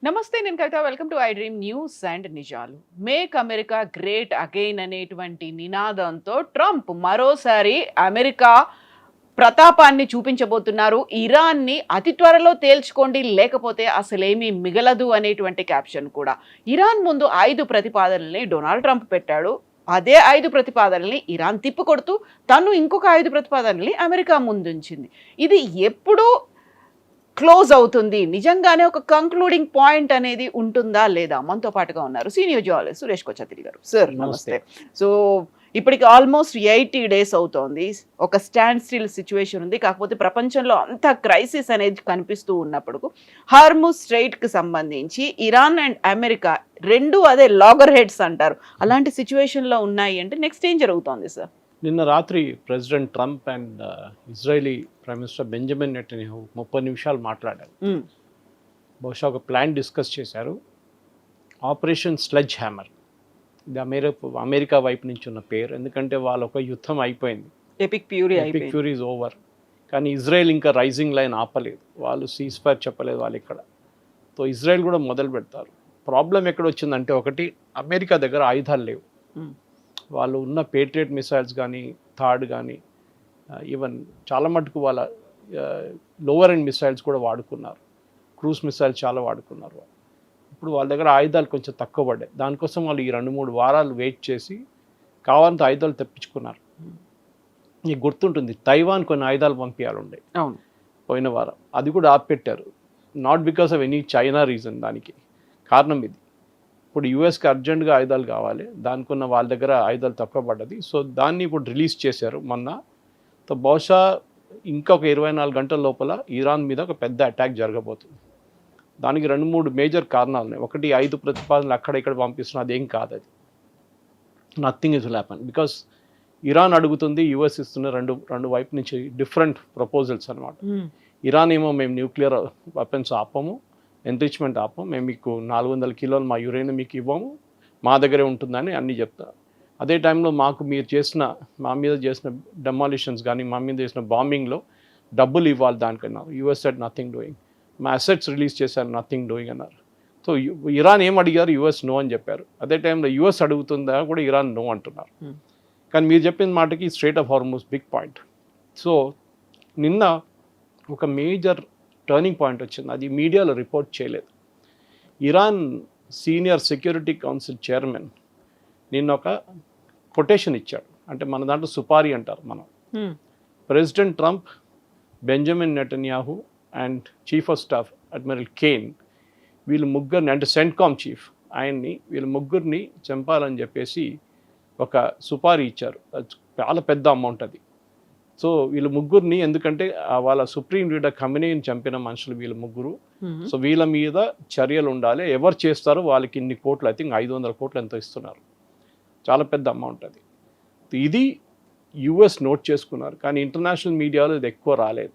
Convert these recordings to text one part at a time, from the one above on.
నమస్తే, నేను Kavitha. Welcome to I dream news and నిజాలు. మేక్ అమెరికా గ్రేట్ అగైన్ అనేటువంటి నినాదంతో ట్రంప్ మరోసారి అమెరికా ప్రతాపాన్ని చూపించబోతున్నారు. ఇరాన్ని అతి త్వరలో తేల్చుకోండి, లేకపోతే అసలేమీ మిగలదు అనేటువంటి క్యాప్షన్ కూడా. ఇరాన్ ముందు 5 ప్రతిపాదనల్ని డొనాల్డ్ ట్రంప్ పెట్టాడు. అదే 5 ప్రతిపాదనల్ని ఇరాన్ తిప్పికొడుతూ తను ఇంకొక 5 ప్రతిపాదనల్ని అమెరికా ముందుంచింది. ఇది ఎప్పుడు క్లోజ్ అవుతుంది, నిజంగానే ఒక కంక్లూడింగ్ పాయింట్ అనేది ఉంటుందా లేదా? మనతో పాటుగా ఉన్నారు సీనియర్ జర్నలిస్ట్ సురేష్ కొచ్చతిరి గారు. సార్ నమస్తే. సో ఇప్పటికి ఆల్మోస్ట్ 80 days అవుతోంది. ఒక స్టాండ్ స్టిల్ సిచ్యువేషన్ ఉంది. కాకపోతే ప్రపంచంలో అంత క్రైసిస్ అనేది కనిపిస్తూ ఉన్నప్పుడు హార్ముజ్ స్ట్రైట్కి సంబంధించి ఇరాన్ అండ్ అమెరికా రెండు అదే లాగర్ హెడ్స్ అంటారు, అలాంటి సిచ్యువేషన్లో ఉన్నాయి అంటే నెక్స్ట్ ఏం జరుగుతోంది సార్? నిన్న రాత్రి president Trump and Israeli prime minister Benjamin Netanyahu 30 నిమిషాలు మాట్లాడారు. బహుశా ఒక ప్లాన్ డిస్కస్ చేశారు. ఆపరేషన్ స్లెడ్జ్ హ్యామర్, ఇది అమెరికా వైపు నుంచి ఉన్న పేరు. ఎందుకంటే వాళ్ళ ఒక యుద్ధం అయిపోయింది, ఎపిక్ ఫ్యూరీ ఈజ్ ఓవర్. కానీ ఇజ్రాయెల్ ఇంకా రైజింగ్ లైన్ ఆపలేదు, వాళ్ళు సీజ్ ఫైర్ చెప్పలేదు వాళ్ళు ఇక్కడ. సో ఇజ్రాయెల్ కూడా మొదలు పెడతారు. ప్రాబ్లం ఎక్కడ వచ్చిందంటే, ఒకటి అమెరికా దగ్గర ఆయుధాలు లేవు. వాళ్ళు ఉన్న పేట్రియట్ మిసైల్స్ కానీ థాడ్ కానీ ఈవెన్ చాలా మటుకు వాళ్ళ లోవర్ ఎండ్ మిసైల్స్ కూడా వాడుకున్నారు. క్రూజ్ మిసైల్స్ చాలా వాడుకున్నారు. ఇప్పుడు వాళ్ళ దగ్గర ఆయుధాలు కొంచెం తక్కువ పడ్డాయి. దానికోసం వాళ్ళు ఈ 2-3 వారాలు వెయిట్ చేసి కావాలంటే ఆయుధాలు తెప్పించుకున్నారు. మీకు గుర్తుంటుంది, తైవాన్ కొన్ని ఆయుధాలు పంపించాలి ఉండే పోయిన వారం, అది కూడా ఆపిపెట్టారు. Not because of any China reason, దానికి కారణం ఇది. ఇప్పుడు యూఎస్కి అర్జెంటుగా ఆయుధాలు కావాలి, దానికి ఉన్న వాళ్ళ దగ్గర ఆయుధాలు తక్కువ పడ్డది. సో దాన్ని ఇప్పుడు రిలీజ్ చేశారు మొన్న. సో బహుశా ఇంకొక 24 గంటల లోపల ఇరాన్ మీద ఒక పెద్ద అటాక్ జరగబోతుంది. దానికి 2-3 మేజర్ కారణాలు ఉన్నాయి. ఒకటి, 5 ప్రతిపాదనలు అక్కడ ఇక్కడ పంపిస్తున్నా, అదేం కాదు, అది nothing is will happen. Because Iran అడుగుతుంది, యూఎస్ ఇస్తున్న రెండు వైపు నుంచి డిఫరెంట్ ప్రపోజల్స్ అనమాట. ఇరాన్ ఏమో మేము న్యూక్లియర్ వెపన్స్ ఆపము, ఎన్రిచ్మెంట్ ఆపం, మేము మీకు 400 కిలోలు మా యురేనియం మీకు ఇవ్వము, మా దగ్గరే ఉంటుందని అన్నీ చెప్తారు. అదే టైంలో మా మీద చేసిన డెమాలిషన్స్ కానీ మా మీద చేసిన బాంబింగ్లో డబ్బులు ఇవ్వాలి దానికన్నా. US said nothing doing. మా అసెట్స్ రిలీజ్ చేశారు, నథింగ్ డూయింగ్ అన్నారు. సో ఇరాన్ ఏం అడిగారు, యూఎస్ నో అని చెప్పారు. అదే టైంలో యూఎస్ అడుగుతుందా కూడా ఇరాన్ నో అంటున్నారు. కానీ మీరు చెప్పిన మాటకి strait of Hormuz big point. So నిన్న ఒక మేజర్ టర్నింగ్ పాయింట్ వచ్చింది, అది మీడియాలో రిపోర్ట్ చేయలేదు. Iran senior security council chairman నిన్న ఒక కొటేషన్ ఇచ్చాడు. అంటే మన దాంట్లో సుపారీ అంటారు మనం. President Trump, Benjamin Netanyahu and chief of staff Admiral Caine, వీళ్ళు ముగ్గురిని, అంటే సెంట్కామ్ చీఫ్ ఆయన్ని, వీళ్ళు ముగ్గురిని చంపాలని చెప్పేసి ఒక సుపారీ ఇచ్చారు. చాలా పెద్ద అమౌంట్ అది. సో వీళ్ళు ముగ్గురిని, ఎందుకంటే వాళ్ళ సుప్రీం లీడర్ ఖమేనీని చంపిన మనుషులు వీళ్ళు ముగ్గురు. సో వీళ్ళ మీద చర్యలు ఉండాలి, ఎవరు చేస్తారో వాళ్ళకి ఇన్ని కోట్లు, ఐ థింక్ 500 కోట్లు ఎంతో ఇస్తున్నారు. చాలా పెద్ద అమౌంట్ అది. ఇది యుఎస్ నోట్ చేసుకున్నారు, కానీ ఇంటర్నేషనల్ మీడియాలో ఇది ఎక్కువ రాలేదు.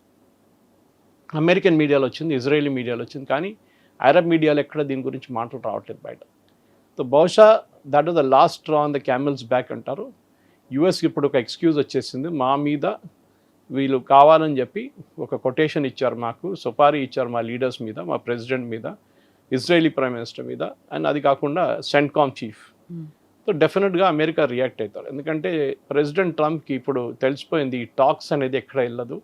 అమెరికన్ మీడియాలో వచ్చింది, ఇజ్రాయేలీ మీడియాలో వచ్చింది, కానీ అరబ్ మీడియాలో ఎక్కడ దీని గురించి మాటలు రావట్లేదు బయట. సో బహుశా that was the last straw on the camels back అంటారు. యుఎస్కి ఇప్పుడు ఒక ఎక్స్క్యూజ్ వచ్చేసింది, మా మీద వీళ్ళు కావాలని చెప్పి ఒక కొటేషన్ ఇచ్చారు, మాకు సుపారీ ఇచ్చారు మా లీడర్స్ మీద, మా ప్రెసిడెంట్ మీద, ఇజ్రాయేలీ ప్రైమ్ మినిస్టర్ మీద, అండ్ అది కాకుండా సెంట్కామ్ చీఫ్. సో డెఫినెట్గా అమెరికా రియాక్ట్ అవుతారు. ఎందుకంటే ప్రెసిడెంట్ ట్రంప్కి ఇప్పుడు తెలిసిపోయింది ఈ టాక్స్ అనేది ఎక్కడ వెళ్ళదు.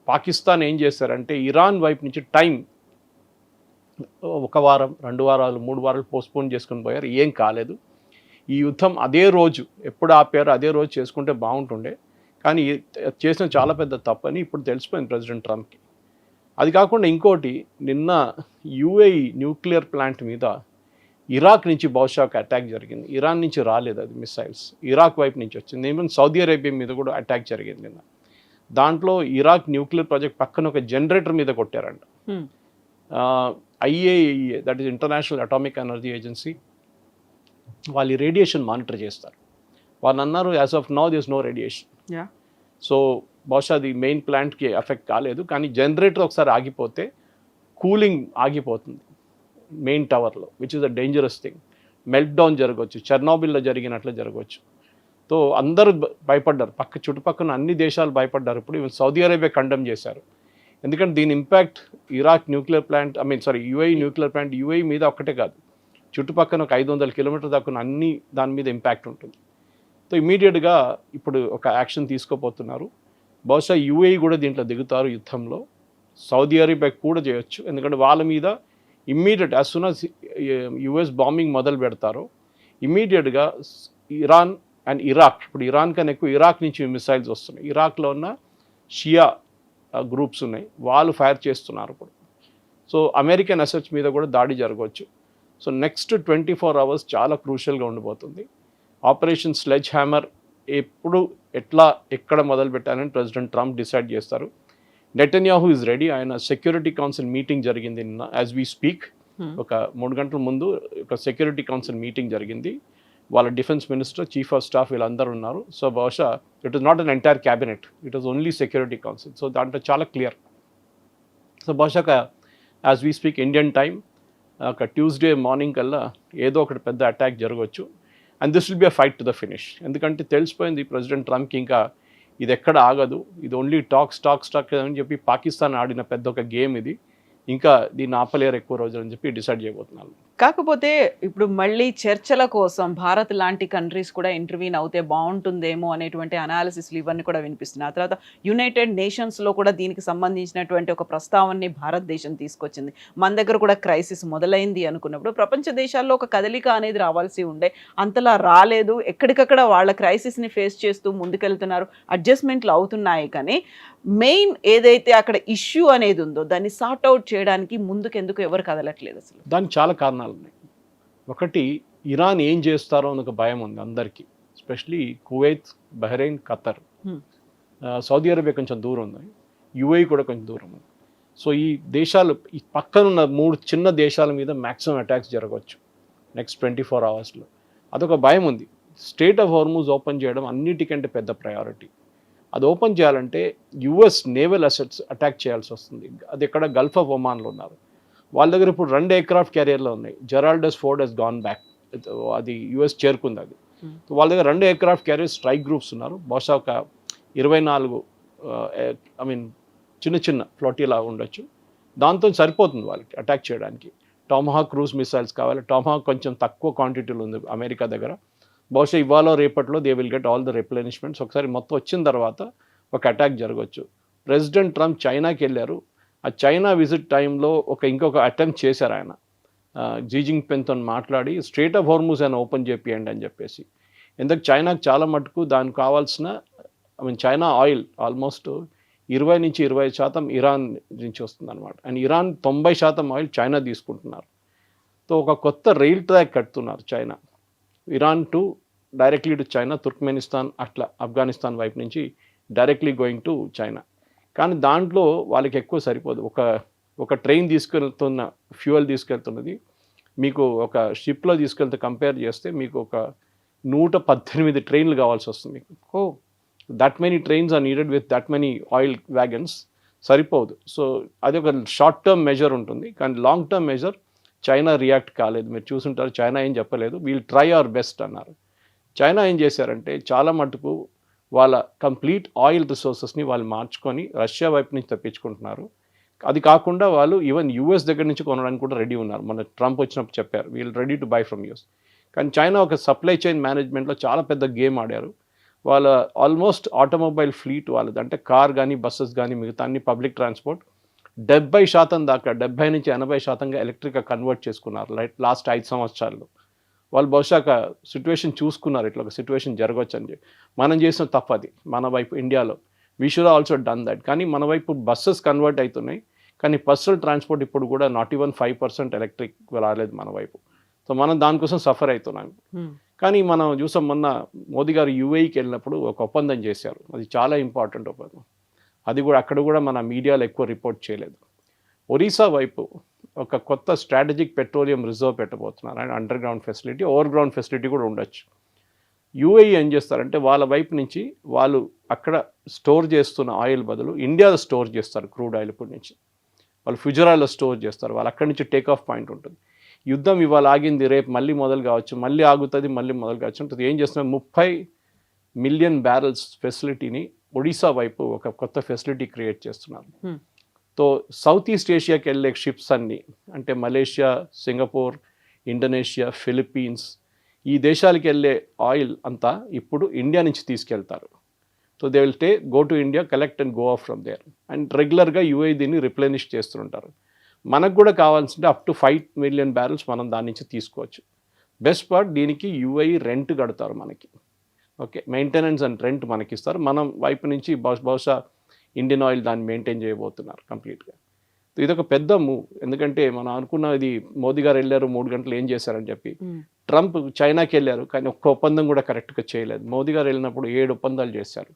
పాకిస్తాన్ ఏం చేశారంటే ఇరాన్ వైపు నుంచి టైం 1 వారం, 2 వారాలు, 3 వారాలు పోస్ట్పోన్ చేసుకుని పోయారు, ఏం కాలేదు. ఈ యుద్ధం అదే రోజు ఎప్పుడు ఆపారో అదే రోజు చేసుకుంటే బాగుంటుండే, కానీ చేసిన చాలా పెద్ద తప్పని ఇప్పుడు తెలిసిపోయింది ప్రెసిడెంట్ ట్రంప్కి. అది కాకుండా ఇంకోటి, నిన్న యుఏఈ న్యూక్లియర్ ప్లాంట్ మీద ఇరాక్ నుంచి బహుశా ఒక అటాక్ జరిగింది. ఇరాన్ నుంచి రాలేదు అది మిసైల్స్, ఇరాక్ వైపు నుంచి వచ్చింది. ఈవెన్ సౌదీ అరేబియా మీద కూడా అటాక్ జరిగింది నిన్న. దాంట్లో ఇరాక్ న్యూక్లియర్ ప్రాజెక్ట్ పక్కన ఒక జనరేటర్ మీద కొట్టారంట. IAEA, that is International Atomic Energy Agency, వాళ్ళు రేడియేషన్ మానిటర్ చేస్తారు. వాళ్ళు అన్నారు as of now this no radiation. So బహుశా అది మెయిన్ ప్లాంట్కి ఎఫెక్ట్ కాలేదు, కానీ జనరేటర్ ఒకసారి ఆగిపోతే కూలింగ్ ఆగిపోతుంది మెయిన్ టవర్లో, which is a dangerous thing. Meltdown జరగవచ్చు, చెర్నోబిల్లో జరిగినట్లు జరగవచ్చు. సో అందరూ భయపడ్డారు, చుట్టుపక్కల అన్ని దేశాలు భయపడ్డారు. ఇప్పుడు ఈవెన్ సౌదీ అరేబియా కండెమ్ చేశారు. ఎందుకంటే దీని impact Iraq nuclear plant UAE nuclear plant UAE మీద ఒక్కటే కాదు, చుట్టుపక్కల ఒక 500 కిలోమీటర్ దాకా ఉన్న అన్ని దాని మీద ఇంపాక్ట్ ఉంటుంది. సో ఇమీడియట్గా ఇప్పుడు ఒక యాక్షన్ తీసుకోబోతున్నారు. బహుశా యుఏఈ కూడా దీంట్లో దిగుతారు యుద్ధంలో. సౌదీ అరేబియా కూడా చేయొచ్చు, ఎందుకంటే వాళ్ళ మీద immediate as soon as US bombing మొదలు పెడతారో ఇమీడియట్గా ఇరాన్ అండ్ ఇరాక్, ఇప్పుడు ఇరాన్ కన్నా ఎక్కువ ఇరాక్ నుంచి మిసైల్స్ వస్తున్నాయి. ఇరాక్లో ఉన్న షియా గ్రూప్స్ ఉన్నాయి, వాళ్ళు ఫైర్ చేస్తున్నారు ఇప్పుడు. సో అమెరికన్ అసెట్స్ మీద కూడా దాడి జరగవచ్చు. సో నెక్స్ట్ 24 అవర్స్ చాలా క్రూషియల్గా ఉండిపోతుంది. ఆపరేషన్ స్లెడ్జ్ హ్యామర్ ఎప్పుడు ఎట్లా ఎక్కడ మొదలు పెట్టాలని ప్రెసిడెంట్ ట్రంప్ డిసైడ్ చేస్తారు. Netanyahu is ready. ఆయన సెక్యూరిటీ కౌన్సిల్ మీటింగ్ జరిగింది నిన్న, యాజ్ వీ స్పీక్. ఒక 3 గంటల ముందు ఒక సెక్యూరిటీ కౌన్సిల్ మీటింగ్ జరిగింది. వాళ్ళ defence minister, chief of staff వీళ్ళందరూ ఉన్నారు. సో బహుశా it is not an entire cabinet, it is only security council. So దాంట్లో చాలా క్లియర్. సో బహుశా as we speak Indian time ఒక ట్యూస్డే మార్నింగ్ కల్లా ఏదో ఒకటి పెద్ద అటాక్ జరగవచ్చు. And this will be a fight to the finish. ఎందుకంటే తెలిసిపోయింది ప్రెసిడెంట్ ట్రంప్కి ఇంకా ఇది ఎక్కడ ఆగదు, ఇది ఓన్లీ టాక్ అని చెప్పి పాకిస్తాన్ ఆడిన పెద్ద ఒక గేమ్ ఇది, ఇంకా దీన్ని ఆపలేరు ఎక్కువ రోజులు అని చెప్పి డిసైడ్ చేయబోతున్నారు. కాకపోతే ఇప్పుడు మళ్ళీ చర్చల కోసం భారత్ లాంటి కంట్రీస్ కూడా ఇంటర్వ్యూన్ అవుతే బాగుంటుందేమో అనేటువంటి అనాలిసిస్లు ఇవన్నీ కూడా వినిపిస్తున్నాయి. ఆ తర్వాత యునైటెడ్ నేషన్స్లో కూడా దీనికి సంబంధించినటువంటి ఒక ప్రస్తావనని భారతదేశం తీసుకొచ్చింది. మన దగ్గర కూడా క్రైసిస్ మొదలైంది అనుకున్నప్పుడు ప్రపంచ దేశాల్లో ఒక కదలిక అనేది రావాల్సి ఉండే, అంతలా రాలేదు. ఎక్కడికక్కడ వాళ్ళ క్రైసిస్ని ఫేస్ చేస్తూ ముందుకెళ్తున్నారు, అడ్జస్ట్మెంట్లు అవుతున్నాయి. కానీ మెయిన్ ఏదైతే అక్కడ ఇష్యూ అనేది ఉందో దాన్ని సార్ట్ అవుట్ చేయడానికి ముందుకెందుకు ఎవరు కదలట్లేదు అసలు? దానికి చాలా కారణాలు ఉన్నాయి. ఒకటి, ఇరాన్ ఏం చేస్తారో అని ఒక భయం ఉంది అందరికీ, especially Kuwait, Bahrain, Qatar. Saudi Arabia కొంచెం దూరం ఉంది, యుఏఈ కూడా కొంచెం దూరం ఉంది. సో ఈ దేశాలు, ఈ పక్కనున్న 3 చిన్న దేశాల మీద మ్యాక్సిమం అటాక్స్ జరగవచ్చు నెక్స్ట్ 24 అవర్స్లో. అదొక భయం ఉంది. స్ట్రెయిట్ ఆఫ్ హార్మూజ్ ఓపెన్ చేయడం అన్నిటికంటే పెద్ద ప్రయారిటీ. అది ఓపెన్ చేయాలంటే యుఎస్ నేవల్ అసెట్స్ అటాక్ చేయాల్సి వస్తుంది. అది ఇక్కడ గల్ఫ్ ఆఫ్ ఒమాన్లో ఉన్నారు. వాళ్ళ దగ్గర ఇప్పుడు 2 ఎయిర్క్రాఫ్ట్ క్యారియర్లు ఉన్నాయి. జెరాల్డస్ ఫోర్డ్ హెస్ గాన్ బ్యాక్, అది యుఎస్ చేరుకుంది. అది వాళ్ళ దగ్గర 2 ఎయిర్క్రాఫ్ట్ క్యారియర్ స్ట్రైక్ గ్రూప్స్ ఉన్నారు. బహుశా ఒక 24 చిన్న ఫ్లోటీలా ఉండొచ్చు. దాంతో సరిపోతుంది వాళ్ళకి అటాక్ చేయడానికి. టామహాక్ క్రూజ్ మిసైల్స్ కావాలి. టామహాక్ కొంచెం తక్కువ క్వాంటిటీలో ఉంది అమెరికా దగ్గర. బహుశా ఇవాళ రేపట్లో they will get all the replenishments. ఒకసారి మొత్తం వచ్చిన తర్వాత ఒక అటాక్ జరగవచ్చు. ప్రెసిడెంట్ ట్రంప్ చైనాకి వెళ్ళారు. ఆ చైనా విజిట్ టైంలో ఇంకొక అటెంప్ట్ చేశారు ఆయన. జీ జిన్పింగ్తో మాట్లాడి స్ట్రెయిట్ ఆఫ్ హార్మూజ్ అని ఓపెన్ చేపియండి అని చెప్పేసి. ఎందుకు చైనాకు చాలా మటుకు దానికి కావాల్సిన చైనా ఆయిల్ ఆల్మోస్ట్ 20 నుంచి 25% ఇరాన్ నుంచి వస్తుంది అనమాట. అండ్ ఇరాన్ 90% ఆయిల్ చైనా తీసుకుంటున్నారు. సో ఒక కొత్త రైల్ ట్రాక్ కడుతున్నారు China, Iran to directly to China, Turkmenistan అట్లా ఆఫ్ఘనిస్తాన్ వైపు నుంచి డైరెక్ట్లీ గోయింగ్ టు చైనా. కానీ దాంట్లో వాళ్ళకి ఎక్కువ సరిపోదు. ఒక ట్రైన్ తీసుకెళ్తున్న ఫ్యూయల్ తీసుకెళ్తున్నది మీకు ఒక షిప్లో తీసుకెళ్తే కంపేర్ చేస్తే మీకు ఒక 118 ట్రైన్లు కావాల్సి వస్తుంది. That many trains are needed with that many oil wagons, సరిపోదు. సో అది ఒక షార్ట్ టర్మ్ మెజర్ ఉంటుంది. కానీ long term measure China react కాలేదు. మీరు చూసుంటారు, చైనా ఏం చెప్పలేదు, వీల్ ట్రై అవర్ బెస్ట్ అన్నారు. చైనా ఏం చేశారంటే చాలా మటుకు వాళ్ళ కంప్లీట్ ఆయిల్ రిసోర్సెస్ని వాళ్ళు మార్చుకొని రష్యా వైపు నుంచి తెప్పించుకుంటున్నారు. అది కాకుండా వాళ్ళు ఈవెన్ యూఎస్ దగ్గర నుంచి కొనడానికి కూడా రెడీ ఉన్నారు. మన ట్రంప్ వచ్చినప్పుడు చెప్పారు we'll ready to buy from US. కానీ చైనా ఒక సప్లై చైన్ మేనేజ్మెంట్లో చాలా పెద్ద గేమ్ ఆడారు. వాళ్ళ ఆల్మోస్ట్ ఆటోమొబైల్ ఫ్లీట్ వాళ్ళది, అంటే కార్ కానీ బస్సెస్ కానీ మిగతా అన్ని పబ్లిక్ ట్రాన్స్పోర్ట్ 70% దాకా 70 నుంచి 80%గా ఎలక్ట్రిక్గా కన్వర్ట్ చేసుకున్నారు లాస్ట్ 5 సంవత్సరాల్లో. వాళ్ళు బహుశా సిచ్యువేషన్ చూసుకున్నారు, ఇట్లా ఒక సిచ్యువేషన్ జరగవచ్చు అని చెప్పి. మనం చేసిన తప్పది మన వైపు ఇండియాలో, we should also done that. కానీ మన వైపు బస్సెస్ కన్వర్ట్ అవుతున్నాయి, కానీ పర్సనల్ ట్రాన్స్పోర్ట్ ఇప్పుడు కూడా నాట్ ఈవెన్ 5% ఎలక్ట్రిక్ రాలేదు మన వైపు. సో మనం దానికోసం సఫర్ అవుతున్నాం. కానీ మనం చూసాం, మొన్న మోదీ గారు యుఏఈకి వెళ్ళినప్పుడు ఒక ఒప్పందం చేశారు. అది చాలా ఇంపార్టెంట్ ఒప్పందం. అది కూడా అక్కడ కూడా మన మీడియాలో ఎక్కువ రిపోర్ట్ చేయలేదు. ఒరిస్సా వైపు ఒక కొత్త స్ట్రాటజిక్ పెట్రోలియం రిజర్వ్ పెట్టబోతున్నారు. And underground facility, overground facility కూడా ఉండొచ్చు. యుఏఈ ఏం చేస్తారంటే వాళ్ళ వైపు నుంచి వాళ్ళు అక్కడ స్టోర్ చేస్తున్న ఆయిల్ బదులు ఇండియాలో స్టోర్ చేస్తారు. క్రూడ్ ఆయిల్ ఇప్పటి నుంచి వాళ్ళు ఫుజరాలో స్టోర్ చేస్తారు. వాళ్ళు అక్కడి నుంచి టేక్ ఆఫ్ పాయింట్ ఉంటుంది. యుద్ధం ఇవాళ ఆగింది, రేపు మళ్ళీ మొదలు కావచ్చు, మళ్ళీ ఆగుతుంది, మళ్ళీ మొదలు కావచ్చు ఉంటుంది. ఏం చేస్తున్నారు, 30 మిలియన్ బ్యారెల్స్ ఫెసిలిటీని ఒడిశా వైపు ఒక కొత్త ఫెసిలిటీ క్రియేట్ చేస్తున్నారు. తో సౌత్ ఈస్ట్ ఏషియాకి వెళ్ళే షిప్స్ అన్నీ అంటే మలేషియా, సింగపూర్, ఇండోనేషియా, ఫిలిప్పీన్స్ ఈ దేశాలకు వెళ్ళే ఆయిల్ అంతా ఇప్పుడు ఇండియా నుంచి తీసుకెళ్తారు. So they will go to India, collect and go off from there. And రెగ్యులర్గా యూఏ దీన్ని రిప్లెనిష్ చేస్తుంటారు. మనకు కూడా కావాల్సింటే అప్ టు 5 మిలియన్ బ్యారెల్స్ మనం దాని నుంచి తీసుకోవచ్చు. బెస్ట్ పార్ట్ దీనికి యూఐ రెంట్ కడతారు మనకి. ఓకే, మెయింటెనెన్స్ అండ్ రెంట్ మనకి ఇస్తారు. మనం వైపు నుంచి బహుశా ఇండియన్ ఆయిల్ దాన్ని మెయింటైన్ చేయబోతున్నారు కంప్లీట్గా. ఇదొక పెద్ద మూవ్. ఎందుకంటే మనం అనుకున్నది మోదీ గారు వెళ్ళారు 3 గంటలు ఏం చేశారని చెప్పి. ట్రంప్ చైనాకి వెళ్ళారు కానీ ఒక్క ఒప్పందం కూడా కరెక్ట్గా చేయలేదు. మోదీ గారు వెళ్ళినప్పుడు 7 ఒప్పందాలు చేశారు.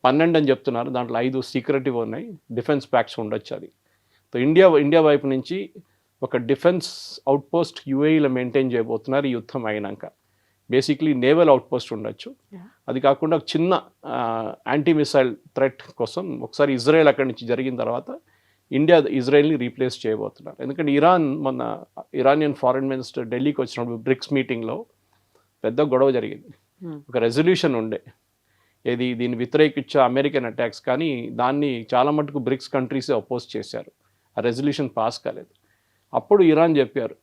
12 అని చెప్తున్నారు, దాంట్లో 5 సీక్రెటివ్ ఉన్నాయి, డిఫెన్స్ ప్యాక్స్ ఉండొచ్చు. అది సో ఇండియా వైపు నుంచి ఒక డిఫెన్స్ అవుట్పోస్ట్ యూఏఈలో మెయింటైన్ చేయబోతున్నారు ఈ యుద్ధం అయినాక. బేసిక్లీ నేవల్ అవుట్పోస్ట్ ఉండొచ్చు. అది కాకుండా ఒక చిన్న యాంటీ మిసైల్ థ్రెట్ కోసం ఒకసారి ఇజ్రాయెల్ అక్కడి నుంచి జరిగిన తర్వాత ఇండియా ఇజ్రాయెల్ని రీప్లేస్ చేయబోతున్నారు. ఎందుకంటే మొన్న ఇరానియన్ ఫారెన్ మినిస్టర్ ఢిల్లీకి వచ్చినప్పుడు బ్రిక్స్ మీటింగ్లో పెద్ద గొడవ జరిగింది. ఒక రెజల్యూషన్ ఉండే దీన్ని వ్యతిరేకించే అమెరికన్ అటాక్స్, కానీ దాన్ని చాలా మటుకు బ్రిక్స్ కంట్రీసే అపోజ్ చేశారు. ఆ రెజల్యూషన్ పాస్ కాలేదు. అప్పుడు ఇరాన్ చెప్పారు,